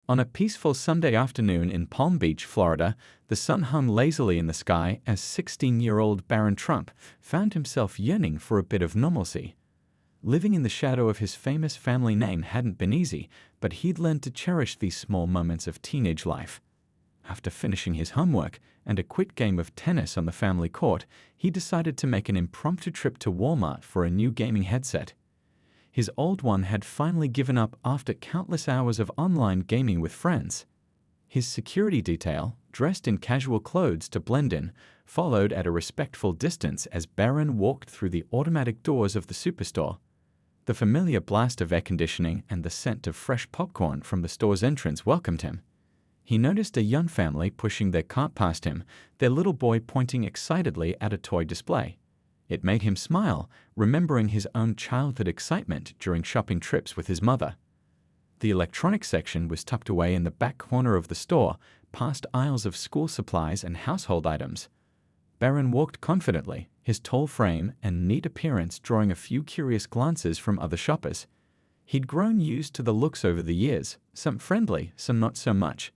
On a peaceful Sunday afternoon in Palm Beach, Florida, the sun hung lazily in the sky as 16-year-old Barron Trump found himself yearning for a bit of normalcy. Living in the shadow of his famous family name hadn't been easy, but he'd learned to cherish these small moments of teenage life. After finishing his homework and a quick game of tennis on the family court, he decided to make an impromptu trip to Walmart for a new gaming headset. His old one had finally given up after countless hours of online gaming with friends. His security detail, dressed in casual clothes to blend in, followed at a respectful distance as Barron walked through the automatic doors of the superstore. The familiar blast of air conditioning and the scent of fresh popcorn from the store's entrance welcomed him. He noticed a young family pushing their cart past him, their little boy pointing excitedly at a toy display. It made him smile, remembering his own childhood excitement during shopping trips with his mother. The electronics section was tucked away in the back corner of the store, past aisles of school supplies and household items. Barron walked confidently, his tall frame and neat appearance drawing a few curious glances from other shoppers. He'd grown used to the looks over the years, some friendly, some not so much.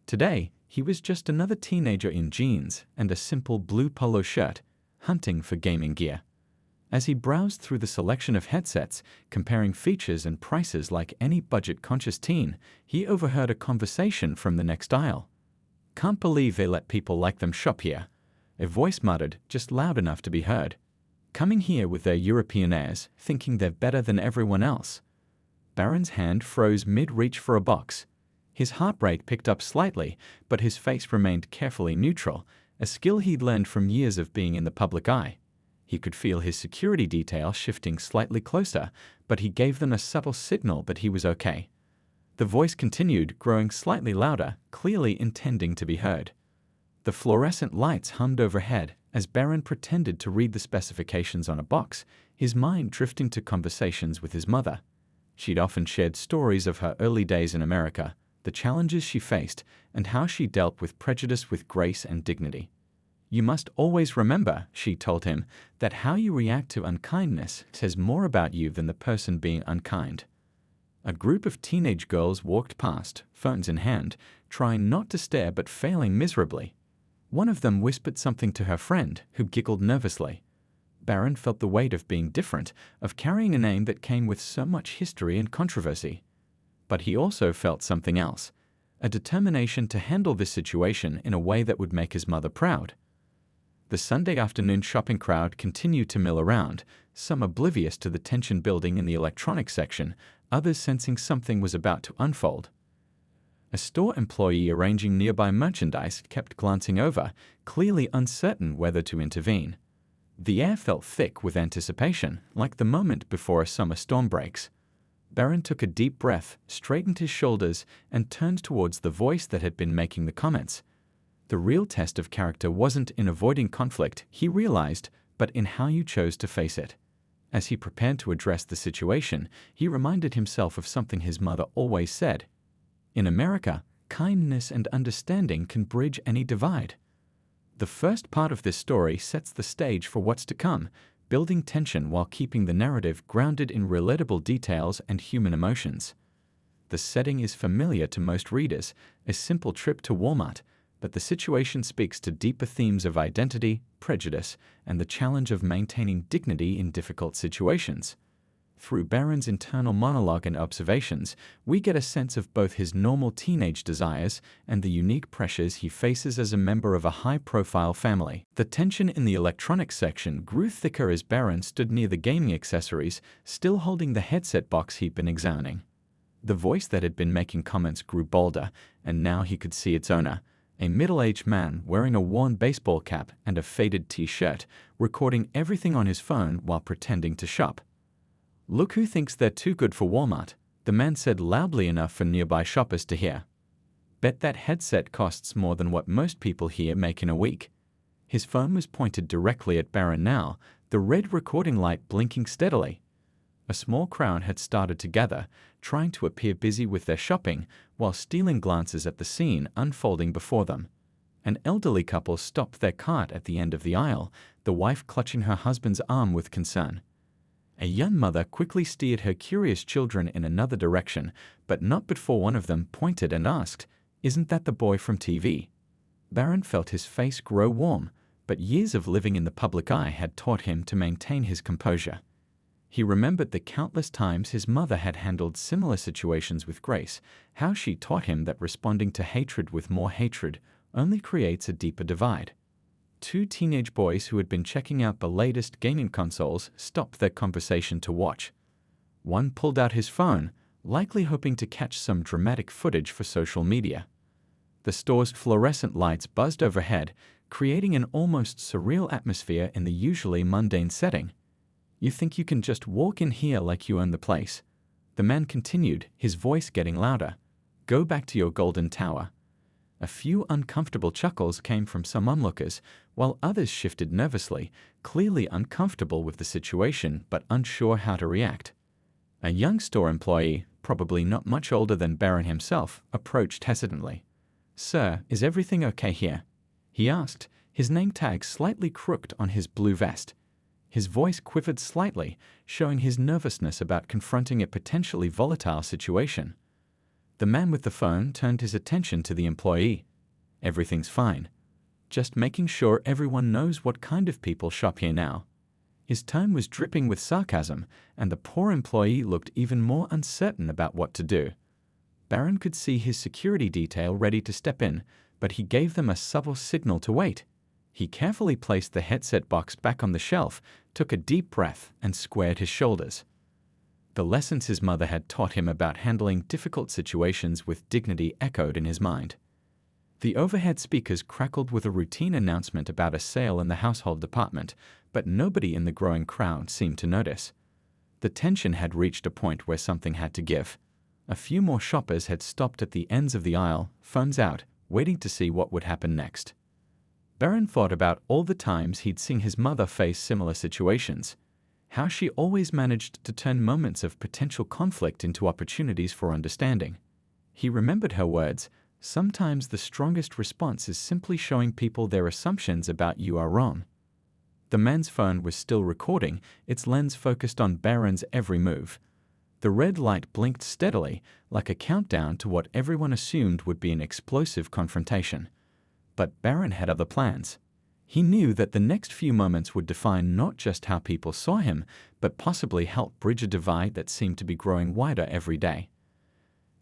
Today, he was just another teenager in jeans and a simple blue polo shirt, hunting for gaming gear. As he browsed through the selection of headsets, comparing features and prices like any budget-conscious teen, he overheard a conversation from the next aisle. "Can't believe they let people like them shop here," a voice muttered, just loud enough to be heard. "Coming here with their European airs, thinking they're better than everyone else." Barron's hand froze mid-reach for a box. His heart rate picked up slightly, but his face remained carefully neutral, a skill he'd learned from years of being in the public eye. He could feel his security detail shifting slightly closer, but he gave them a subtle signal that he was okay. The voice continued, growing slightly louder, clearly intending to be heard. The fluorescent lights hummed overhead as Barron pretended to read the specifications on a box, his mind drifting to conversations with his mother. She'd often shared stories of her early days in America, the challenges she faced, and how she dealt with prejudice with grace and dignity. "You must always remember," she told him, "that how you react to unkindness says more about you than the person being unkind." A group of teenage girls walked past, phones in hand, trying not to stare but failing miserably. One of them whispered something to her friend, who giggled nervously. Barron felt the weight of being different, of carrying a name that came with so much history and controversy. But he also felt something else, a determination to handle this situation in a way that would make his mother proud. The Sunday afternoon shopping crowd continued to mill around, some oblivious to the tension building in the electronics section, others sensing something was about to unfold. A store employee arranging nearby merchandise kept glancing over, clearly uncertain whether to intervene. The air felt thick with anticipation, like the moment before a summer storm breaks. Barron took a deep breath, straightened his shoulders, and turned towards the voice that had been making the comments. The real test of character wasn't in avoiding conflict, he realized, but in how you chose to face it. As he prepared to address the situation, he reminded himself of something his mother always said. In America, kindness and understanding can bridge any divide. The first part of this story sets the stage for what's to come, building tension while keeping the narrative grounded in relatable details and human emotions. The setting is familiar to most readers, a simple trip to Walmart, but the situation speaks to deeper themes of identity, prejudice, and the challenge of maintaining dignity in difficult situations. Through Barron's internal monologue and observations, we get a sense of both his normal teenage desires and the unique pressures he faces as a member of a high-profile family. The tension in the electronics section grew thicker as Barron stood near the gaming accessories, still holding the headset box he'd been examining. The voice that had been making comments grew bolder, and now he could see its owner, a middle-aged man wearing a worn baseball cap and a faded t-shirt, recording everything on his phone while pretending to shop. "Look who thinks they're too good for Walmart," the man said loudly enough for nearby shoppers to hear. "Bet that headset costs more than what most people here make in a week." His phone was pointed directly at Barron now, the red recording light blinking steadily. A small crowd had started to gather, trying to appear busy with their shopping while stealing glances at the scene unfolding before them. An elderly couple stopped their cart at the end of the aisle, the wife clutching her husband's arm with concern. A young mother quickly steered her curious children in another direction, but not before one of them pointed and asked, "Isn't that the boy from TV?" Barron felt his face grow warm, but years of living in the public eye had taught him to maintain his composure. He remembered the countless times his mother had handled similar situations with grace, how she taught him that responding to hatred with more hatred only creates a deeper divide. Two teenage boys who had been checking out the latest gaming consoles stopped their conversation to watch. One pulled out his phone, likely hoping to catch some dramatic footage for social media. The store's fluorescent lights buzzed overhead, creating an almost surreal atmosphere in the usually mundane setting. "You think you can just walk in here like you own the place?" The man continued, his voice getting louder. "Go back to your golden tower." A few uncomfortable chuckles came from some onlookers, while others shifted nervously, clearly uncomfortable with the situation but unsure how to react. A young store employee, probably not much older than Barron himself, approached hesitantly. "Sir, is everything okay here?" he asked, his name tag slightly crooked on his blue vest. His voice quivered slightly, showing his nervousness about confronting a potentially volatile situation. The man with the phone turned his attention to the employee. "Everything's fine. Just making sure everyone knows what kind of people shop here now." His tone was dripping with sarcasm, and the poor employee looked even more uncertain about what to do. Barron could see his security detail ready to step in, but he gave them a subtle signal to wait. He carefully placed the headset box back on the shelf, took a deep breath, and squared his shoulders. The lessons his mother had taught him about handling difficult situations with dignity echoed in his mind. The overhead speakers crackled with a routine announcement about a sale in the household department, but nobody in the growing crowd seemed to notice. The tension had reached a point where something had to give. A few more shoppers had stopped at the ends of the aisle, phones out, waiting to see what would happen next. Barron thought about all the times he'd seen his mother face similar situations, how she always managed to turn moments of potential conflict into opportunities for understanding. He remembered her words, "Sometimes the strongest response is simply showing people their assumptions about you are wrong." The man's phone was still recording, its lens focused on Barron's every move. The red light blinked steadily, like a countdown to what everyone assumed would be an explosive confrontation. But Barron had other plans. He knew that the next few moments would define not just how people saw him, but possibly help bridge a divide that seemed to be growing wider every day.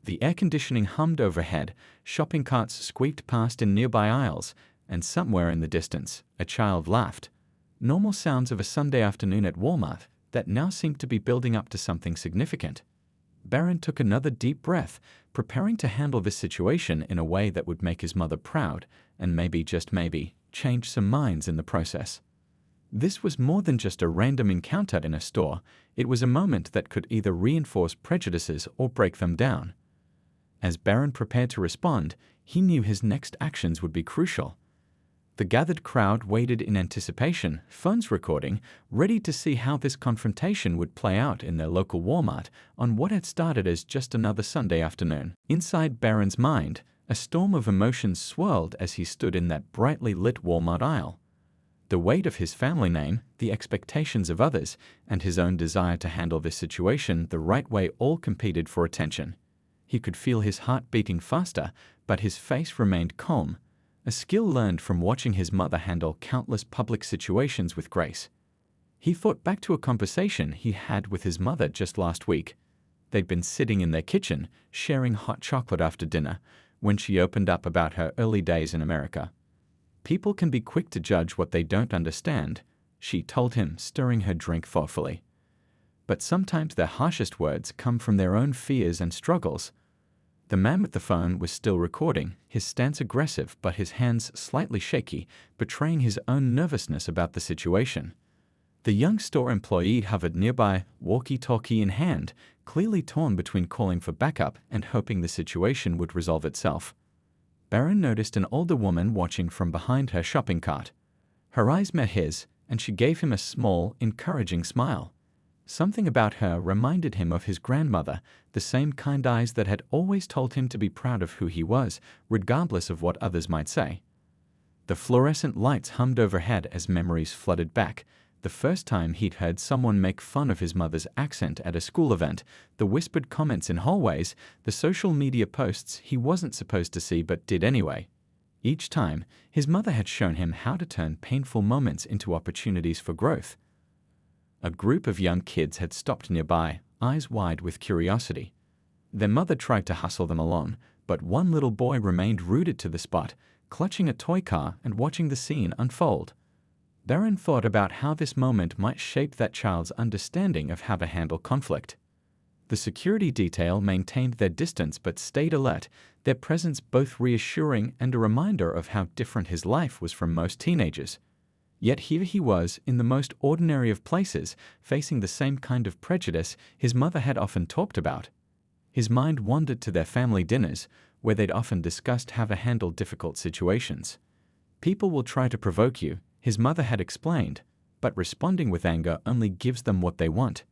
The air conditioning hummed overhead, shopping carts squeaked past in nearby aisles, and somewhere in the distance, a child laughed. Normal sounds of a Sunday afternoon at Walmart that now seemed to be building up to something significant. Barron took another deep breath, preparing to handle this situation in a way that would make his mother proud, and maybe, just maybe, change some minds in the process. This was more than just a random encounter in a store. It was a moment that could either reinforce prejudices or break them down. As Barron prepared to respond, he knew his next actions would be crucial. The gathered crowd waited in anticipation, phones recording, ready to see how this confrontation would play out in their local Walmart on what had started as just another Sunday afternoon. Inside Barron's mind, a storm of emotions swirled as he stood in that brightly lit Walmart aisle. The weight of his family name, the expectations of others, and his own desire to handle this situation the right way all competed for attention. He could feel his heart beating faster, but his face remained calm, a skill learned from watching his mother handle countless public situations with grace. He thought back to a conversation he had with his mother just last week. They'd been sitting in their kitchen, sharing hot chocolate after dinner, when she opened up about her early days in America. "People can be quick to judge what they don't understand," she told him, stirring her drink thoughtfully. "But sometimes their harshest words come from their own fears and struggles." The man with the phone was still recording, his stance aggressive but his hands slightly shaky, betraying his own nervousness about the situation. The young store employee hovered nearby, walkie-talkie in hand, clearly torn between calling for backup and hoping the situation would resolve itself. Barron noticed an older woman watching from behind her shopping cart. Her eyes met his, and she gave him a small, encouraging smile. Something about her reminded him of his grandmother, the same kind eyes that had always told him to be proud of who he was, regardless of what others might say. The fluorescent lights hummed overhead as memories flooded back, The first time he'd heard someone make fun of his mother's accent at a school event, the whispered comments in hallways, the social media posts he wasn't supposed to see but did anyway. Each time, his mother had shown him how to turn painful moments into opportunities for growth. A group of young kids had stopped nearby, eyes wide with curiosity. Their mother tried to hustle them along, but one little boy remained rooted to the spot, clutching a toy car and watching the scene unfold. Barron thought about how this moment might shape that child's understanding of how to handle conflict. The security detail maintained their distance but stayed alert, their presence both reassuring and a reminder of how different his life was from most teenagers. Yet here he was, in the most ordinary of places, facing the same kind of prejudice his mother had often talked about. His mind wandered to their family dinners, where they'd often discussed how to handle difficult situations. People will try to provoke you, his mother had explained, but responding with anger only gives them what they want.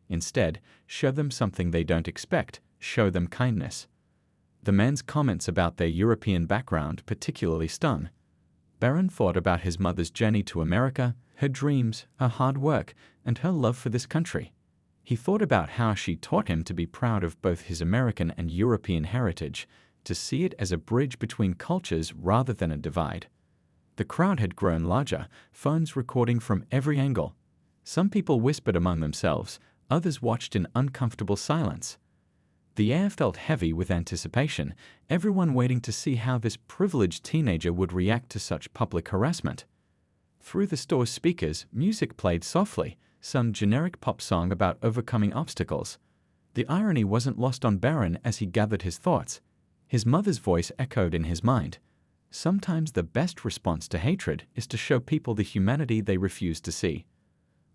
Instead, show them something they don't expect, show them kindness. The man's comments about their European background particularly stung. Barron thought about his mother's journey to America, her dreams, her hard work, and her love for this country. He thought about how she taught him to be proud of both his American and European heritage, to see it as a bridge between cultures rather than a divide. The crowd had grown larger, phones recording from every angle. Some people whispered among themselves, others watched in uncomfortable silence. The air felt heavy with anticipation, everyone waiting to see how this privileged teenager would react to such public harassment. Through the store's speakers, music played softly, some generic pop song about overcoming obstacles. The irony wasn't lost on Barron as he gathered his thoughts. His mother's voice echoed in his mind. Sometimes the best response to hatred is to show people the humanity they refuse to see.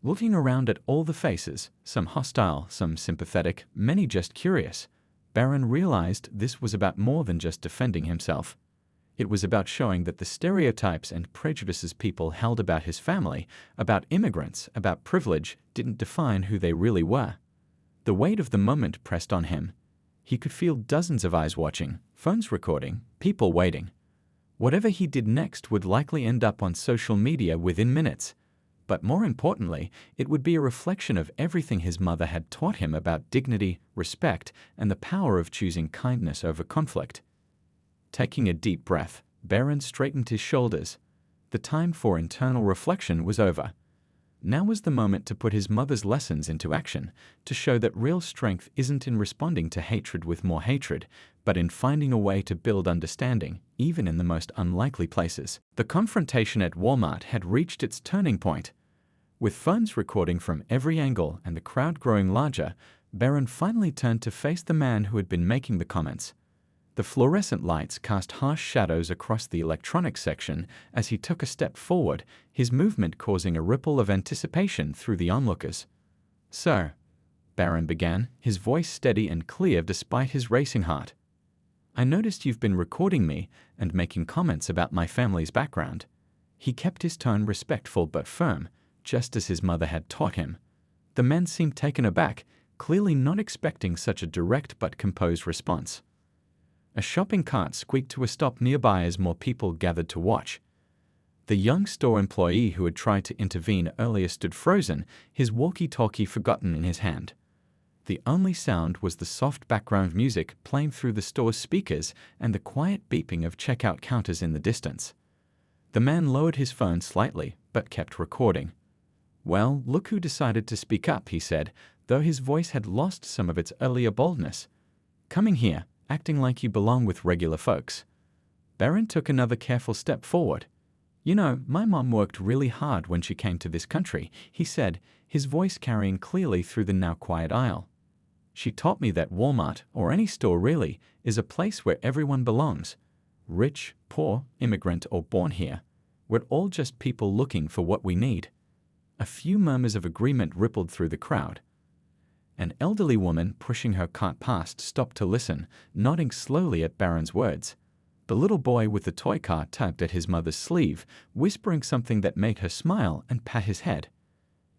Looking around at all the faces, some hostile, some sympathetic, many just curious, Barron realized this was about more than just defending himself. It was about showing that the stereotypes and prejudices people held about his family, about immigrants, about privilege, didn't define who they really were. The weight of the moment pressed on him. He could feel dozens of eyes watching, phones recording, people waiting. Whatever he did next would likely end up on social media within minutes. But more importantly, it would be a reflection of everything his mother had taught him about dignity, respect, and the power of choosing kindness over conflict. Taking a deep breath, Barron straightened his shoulders. The time for internal reflection was over. Now was the moment to put his mother's lessons into action, to show that real strength isn't in responding to hatred with more hatred, but in finding a way to build understanding, even in the most unlikely places. The confrontation at Walmart had reached its turning point. With phones recording from every angle and the crowd growing larger, Barron finally turned to face the man who had been making the comments. The fluorescent lights cast harsh shadows across the electronics section as he took a step forward, his movement causing a ripple of anticipation through the onlookers. "Sir," Barron began, his voice steady and clear despite his racing heart. "I noticed you've been recording me and making comments about my family's background." He kept his tone respectful but firm, just as his mother had taught him. The man seemed taken aback, clearly not expecting such a direct but composed response. A shopping cart squeaked to a stop nearby as more people gathered to watch. The young store employee who had tried to intervene earlier stood frozen, his walkie-talkie forgotten in his hand. The only sound was the soft background music playing through the store's speakers and the quiet beeping of checkout counters in the distance. The man lowered his phone slightly, but kept recording. "Well, look who decided to speak up," he said, though his voice had lost some of its earlier boldness. "Coming here, acting like you belong with regular folks." Barron took another careful step forward. "You know, my mom worked really hard when she came to this country," he said, his voice carrying clearly through the now quiet aisle. "She taught me that Walmart, or any store really, is a place where everyone belongs. Rich, poor, immigrant, or born here. We're all just people looking for what we need." A few murmurs of agreement rippled through the crowd. An elderly woman pushing her cart past stopped to listen, nodding slowly at Barron's words. The little boy with the toy car tugged at his mother's sleeve, whispering something that made her smile and pat his head.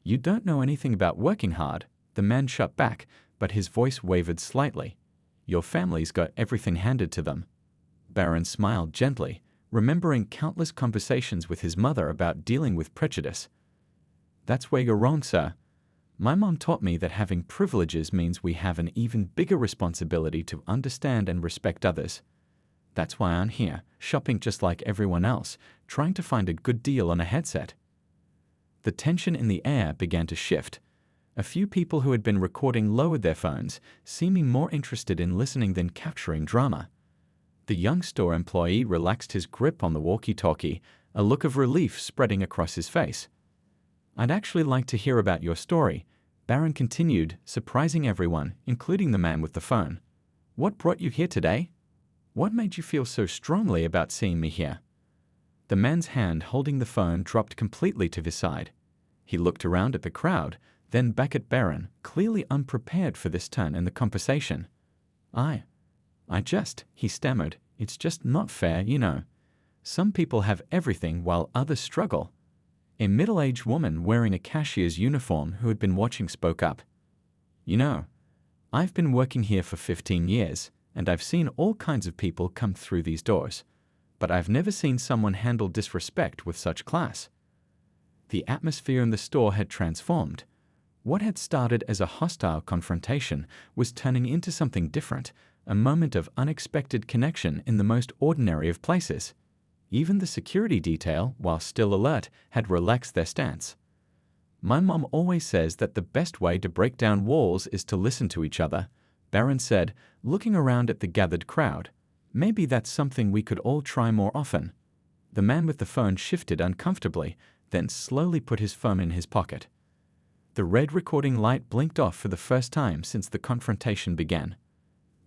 "You don't know anything about working hard," the man shot back, but his voice wavered slightly. "Your family's got everything handed to them." Barron smiled gently, remembering countless conversations with his mother about dealing with prejudice. That's where you're wrong, sir. My mom taught me that having privileges means we have an even bigger responsibility to understand and respect others. That's why I'm here, shopping just like everyone else, trying to find a good deal on a headset. The tension in the air began to shift. A few people who had been recording lowered their phones, seeming more interested in listening than capturing drama. The young store employee relaxed his grip on the walkie-talkie, a look of relief spreading across his face. I'd actually like to hear about your story, Barron continued, surprising everyone, including the man with the phone. What brought you here today? What made you feel so strongly about seeing me here? The man's hand holding the phone dropped completely to his side. He looked around at the crowd, then back at Barron, clearly unprepared for this turn in the conversation. He stammered, it's just not fair, you know. Some people have everything while others struggle. A middle-aged woman wearing a cashier's uniform who had been watching spoke up. You know, I've been working here for 15 years, and I've seen all kinds of people come through these doors, but I've never seen someone handle disrespect with such class. The atmosphere in the store had transformed. What had started as a hostile confrontation was turning into something different, a moment of unexpected connection in the most ordinary of places. Even the security detail, while still alert, had relaxed their stance. My mom always says that the best way to break down walls is to listen to each other, Barron said, looking around at the gathered crowd. Maybe that's something we could all try more often. The man with the phone shifted uncomfortably, then slowly put his phone in his pocket. The red recording light blinked off for the first time since the confrontation began.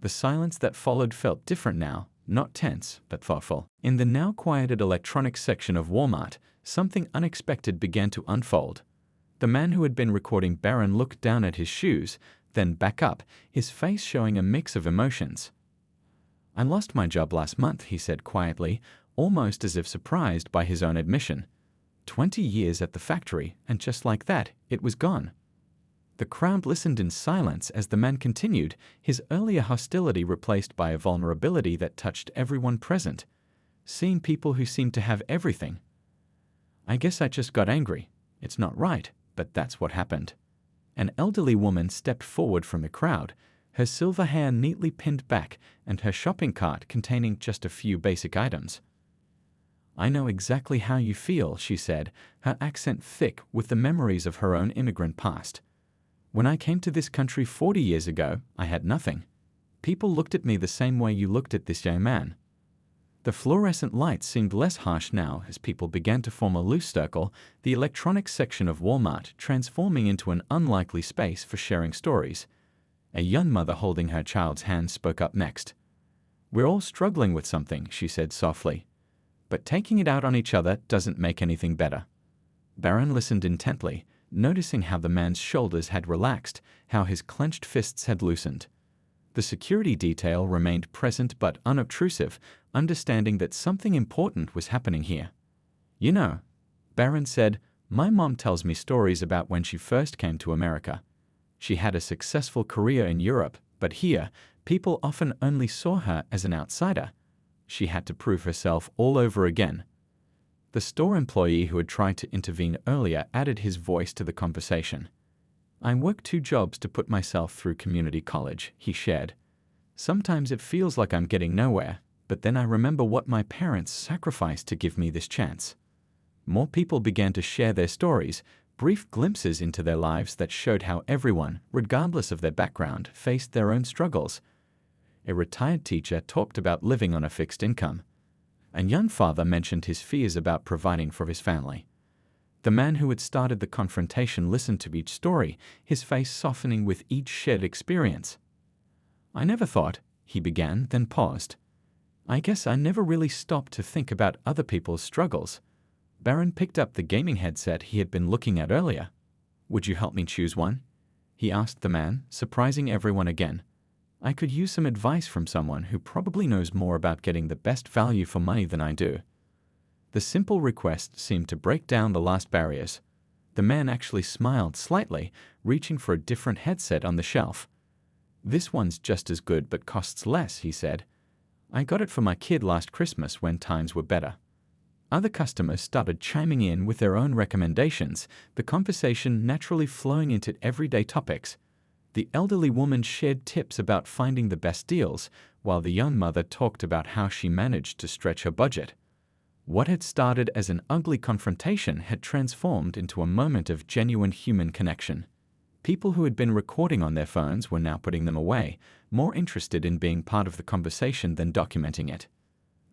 The silence that followed felt different now, not tense, but thoughtful. In the now quieted electronics section of Walmart, something unexpected began to unfold. The man who had been recording Barron looked down at his shoes, then back up, his face showing a mix of emotions. I lost my job last month, he said quietly, almost as if surprised by his own admission. 20 years at the factory, and just like that, it was gone. The crowd listened in silence as the man continued, his earlier hostility replaced by a vulnerability that touched everyone present. Seeing people who seemed to have everything. I guess I just got angry. It's not right, but that's what happened. An elderly woman stepped forward from the crowd, her silver hair neatly pinned back and her shopping cart containing just a few basic items. I know exactly how you feel, she said, her accent thick with the memories of her own immigrant past. When I came to this country 40 years ago, I had nothing. People looked at me the same way you looked at this young man. The fluorescent lights seemed less harsh now as people began to form a loose circle, the electronics section of Walmart transforming into an unlikely space for sharing stories. A young mother holding her child's hand spoke up next. We're all struggling with something, she said softly. But taking it out on each other doesn't make anything better. Barron listened intently, noticing how the man's shoulders had relaxed, how his clenched fists had loosened. The security detail remained present but unobtrusive, understanding that something important was happening here. You know, Barron said, my mom tells me stories about when she first came to America. She had a successful career in Europe, but here, people often only saw her as an outsider. She had to prove herself all over again. The store employee who had tried to intervene earlier added his voice to the conversation. I work 2 jobs to put myself through community college, he shared. Sometimes it feels like I'm getting nowhere, but then I remember what my parents sacrificed to give me this chance. More people began to share their stories, brief glimpses into their lives that showed how everyone, regardless of their background, faced their own struggles. A retired teacher talked about living on a fixed income. A young father mentioned his fears about providing for his family. The man who had started the confrontation listened to each story, his face softening with each shared experience. I never thought, he began, then paused. I guess I never really stopped to think about other people's struggles. Barron picked up the gaming headset he had been looking at earlier. Would you help me choose one? He asked the man, surprising everyone again. I could use some advice from someone who probably knows more about getting the best value for money than I do. The simple request seemed to break down the last barriers. The man actually smiled slightly, reaching for a different headset on the shelf. This one's just as good but costs less, he said. I got it for my kid last Christmas when times were better. Other customers started chiming in with their own recommendations, the conversation naturally flowing into everyday topics. The elderly woman shared tips about finding the best deals, while the young mother talked about how she managed to stretch her budget. What had started as an ugly confrontation had transformed into a moment of genuine human connection. People who had been recording on their phones were now putting them away, more interested in being part of the conversation than documenting it.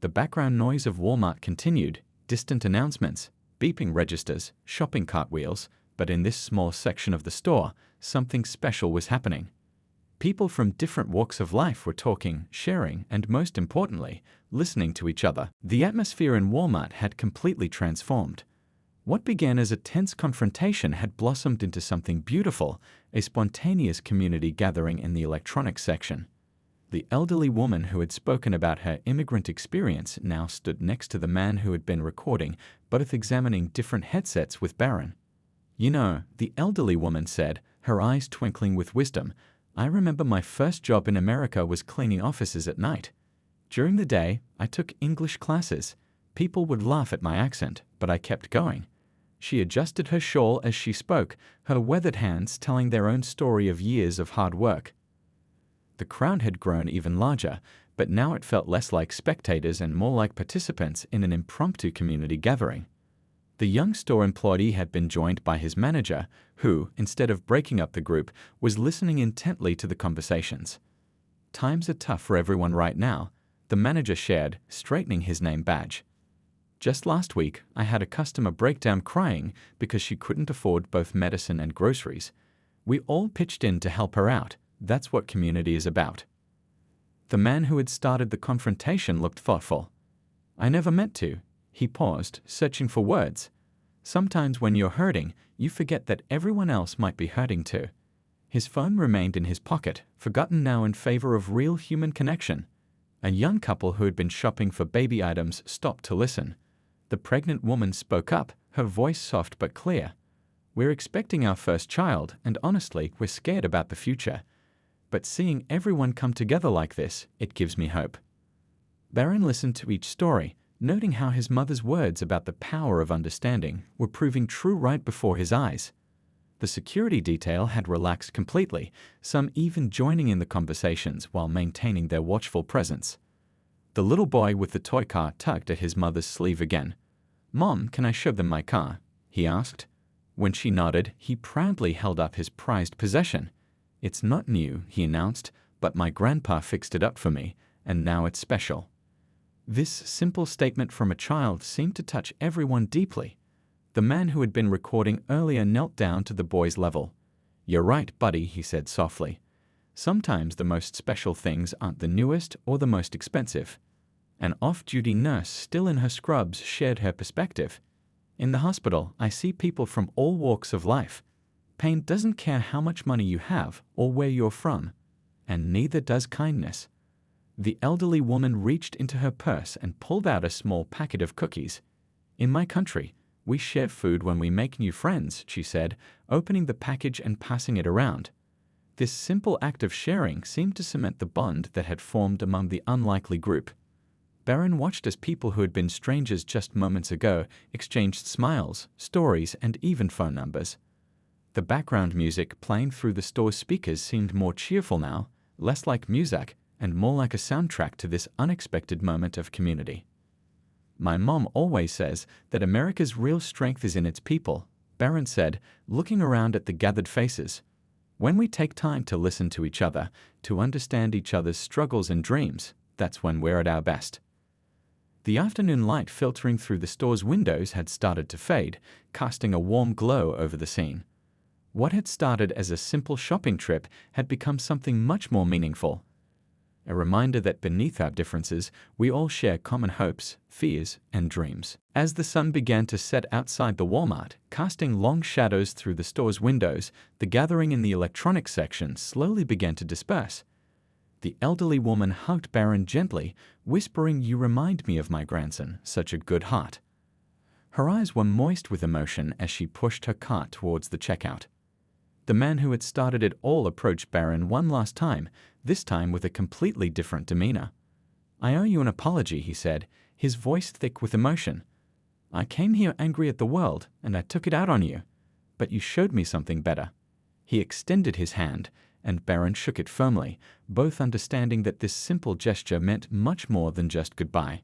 The background noise of Walmart continued, distant announcements, beeping registers, shopping cart wheels, but in this small section of the store, something special was happening. People from different walks of life were talking, sharing, and most importantly, listening to each other. The atmosphere in Walmart had completely transformed. What began as a tense confrontation had blossomed into something beautiful, a spontaneous community gathering in the electronics section. The elderly woman who had spoken about her immigrant experience now stood next to the man who had been recording, both examining different headsets with Barron. "You know," the elderly woman said, her eyes twinkling with wisdom, "I remember my first job in America was cleaning offices at night. During the day, I took English classes. People would laugh at my accent, but I kept going." She adjusted her shawl as she spoke, her weathered hands telling their own story of years of hard work. The crowd had grown even larger, but now it felt less like spectators and more like participants in an impromptu community gathering. The young store employee had been joined by his manager, who, instead of breaking up the group, was listening intently to the conversations. "Times are tough for everyone right now," the manager shared, straightening his name badge. "Just last week, I had a customer break down crying because she couldn't afford both medicine and groceries. We all pitched in to help her out. That's what community is about." The man who had started the confrontation looked thoughtful. "I never meant to." He paused, searching for words. "Sometimes when you're hurting, you forget that everyone else might be hurting too." His phone remained in his pocket, forgotten now in favor of real human connection. A young couple who had been shopping for baby items stopped to listen. The pregnant woman spoke up, her voice soft but clear. "We're expecting our first child, and honestly, we're scared about the future. But seeing everyone come together like this, it gives me hope." Barron listened to each story, noting how his mother's words about the power of understanding were proving true right before his eyes. The security detail had relaxed completely, some even joining in the conversations while maintaining their watchful presence. The little boy with the toy car tugged at his mother's sleeve again. "Mom, can I show them my car?" he asked. When she nodded, he proudly held up his prized possession. "It's not new," he announced, "but my grandpa fixed it up for me, and now it's special." This simple statement from a child seemed to touch everyone deeply. The man who had been recording earlier knelt down to the boy's level. "You're right, buddy," he said softly. "Sometimes the most special things aren't the newest or the most expensive." An off-duty nurse, still in her scrubs, shared her perspective. "In the hospital, I see people from all walks of life. Pain doesn't care how much money you have or where you're from, and neither does kindness." The elderly woman reached into her purse and pulled out a small packet of cookies. "In my country, we share food when we make new friends," she said, opening the package and passing it around. This simple act of sharing seemed to cement the bond that had formed among the unlikely group. Barron watched as people who had been strangers just moments ago exchanged smiles, stories, and even phone numbers. The background music playing through the store's speakers seemed more cheerful now, less like music, and more like a soundtrack to this unexpected moment of community. "My mom always says that America's real strength is in its people," Barron said, looking around at the gathered faces. "When we take time to listen to each other, to understand each other's struggles and dreams, that's when we're at our best." The afternoon light filtering through the store's windows had started to fade, casting a warm glow over the scene. What had started as a simple shopping trip had become something much more meaningful. A reminder that beneath our differences, we all share common hopes, fears, and dreams. As the sun began to set outside the Walmart, casting long shadows through the store's windows, the gathering in the electronics section slowly began to disperse. The elderly woman hugged Barron gently, whispering, "You remind me of my grandson, such a good heart." Her eyes were moist with emotion as she pushed her cart towards the checkout. The man who had started it all approached Barron one last time, this time with a completely different demeanor. "I owe you an apology," he said, his voice thick with emotion. I came here angry at the world, and I took it out on you. But you showed me something better." He extended his hand, and Barron shook it firmly, both understanding that this simple gesture meant much more than just goodbye.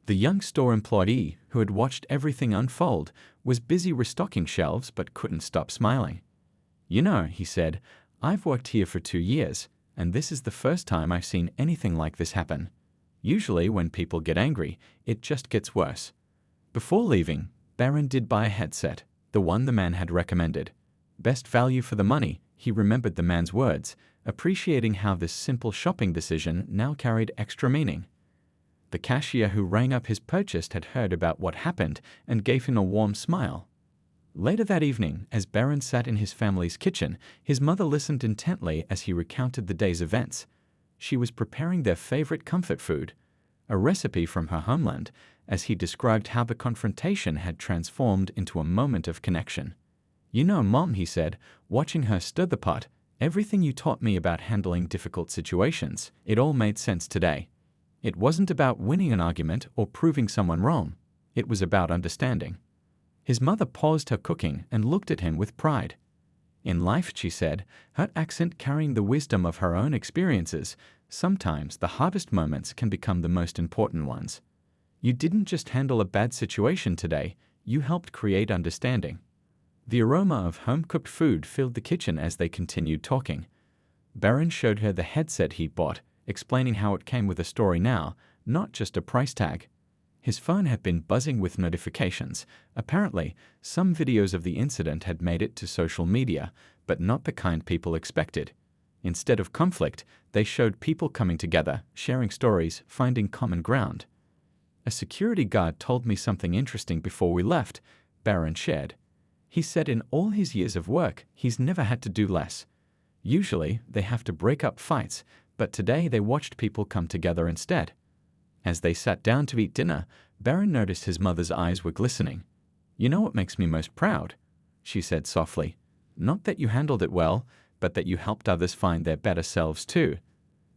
The young store employee, who had watched everything unfold, was busy restocking shelves but couldn't stop smiling. "You know," he said, "I've worked here for 2 years, and this is the first time I've seen anything like this happen. Usually when people get angry, it just gets worse." Before leaving, Barron did buy a headset, the one the man had recommended. Best value for the money, he remembered the man's words, appreciating how this simple shopping decision now carried extra meaning. The cashier who rang up his purchase had heard about what happened and gave him a warm smile. Later that evening, as Barron sat in his family's kitchen, his mother listened intently as he recounted the day's events. She was preparing their favorite comfort food, a recipe from her homeland, as he described how the confrontation had transformed into a moment of connection. "You know, Mom," he said, watching her stir the pot, "everything you taught me about handling difficult situations, it all made sense today. It wasn't about winning an argument or proving someone wrong. It was about understanding." His mother paused her cooking and looked at him with pride. "In life," she said, her accent carrying the wisdom of her own experiences, "sometimes the hardest moments can become the most important ones. You didn't just handle a bad situation today, you helped create understanding." The aroma of home-cooked food filled the kitchen as they continued talking. Barron showed her the headset he bought, explaining how it came with a story now, not just a price tag. His phone had been buzzing with notifications. Apparently, some videos of the incident had made it to social media, but not the kind people expected. Instead of conflict, they showed people coming together, sharing stories, finding common ground. "A security guard told me something interesting before we left," Barron shared. He said in all his years of work, he's never had to do less. Usually, they have to break up fights, but today they watched people come together instead. As they sat down to eat dinner, Barron noticed his mother's eyes were glistening. "You know what makes me most proud?" she said softly. "Not that you handled it well, but that you helped others find their better selves too.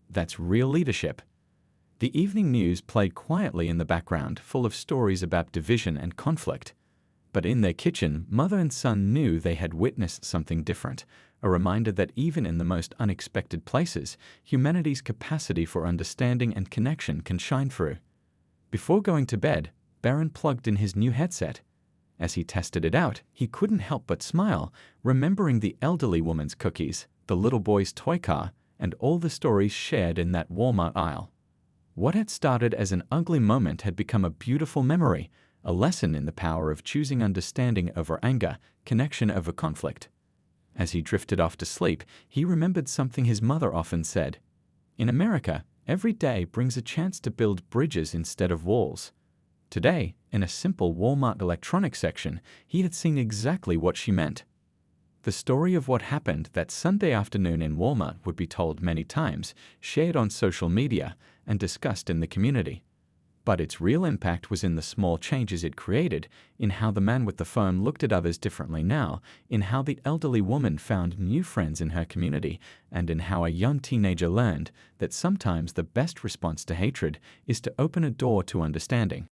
That's real leadership." The evening news played quietly in the background, full of stories about division and conflict. But in their kitchen, mother and son knew they had witnessed something different, a reminder that even in the most unexpected places, humanity's capacity for understanding and connection can shine through. Before going to bed, Barron plugged in his new headset. As he tested it out, he couldn't help but smile, remembering the elderly woman's cookies, the little boy's toy car, and all the stories shared in that Walmart aisle. What had started as an ugly moment had become a beautiful memory, a lesson in the power of choosing understanding over anger, connection over conflict. As he drifted off to sleep, he remembered something his mother often said. "In America, every day brings a chance to build bridges instead of walls." Today, in a simple Walmart electronics section, he had seen exactly what she meant. The story of what happened that Sunday afternoon in Walmart would be told many times, shared on social media, and discussed in the community. But its real impact was in the small changes it created, in how the man with the phone looked at others differently now, in how the elderly woman found new friends in her community, and in how a young teenager learned that sometimes the best response to hatred is to open a door to understanding.